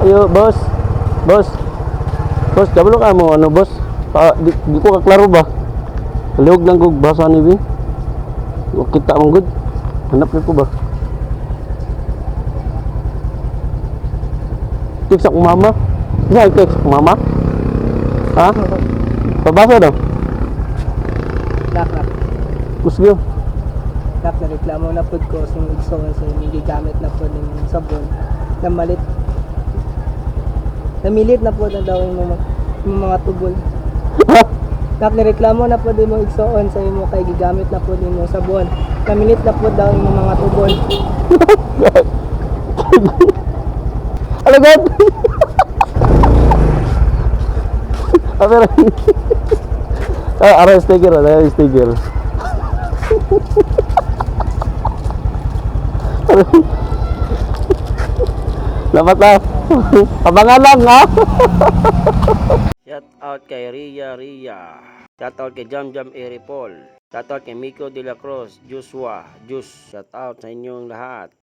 Ayo, boss. Boss. Boss, kabalo ka mo ano, boss? Di ko kaklaro ba? Liog lang kog basa ni Bi. O kita mong good. Hanap ko ba? Text ako mama. Isa text ako mama. Ha? Pabasa daw. Nak. Kusgo. Nak na reklamo na pod ko sa igsoon sa hindi gamit na pod ng sabon. Namalit. Namilit na pod na daw yung mga tubol. Nak na reklamo na pod mo igsoon sa imo kay gigamit na pod yung sabon. Namilit na pod daw yung mga tubol. Alagad. Pero ara sticker. Dapat na. Abangan lang ha. Shout out kay Ria. Shout out kay Jam Eripol. Shout out kay Miko de la Cruz, Joshua, Shout out sa inyong lahat.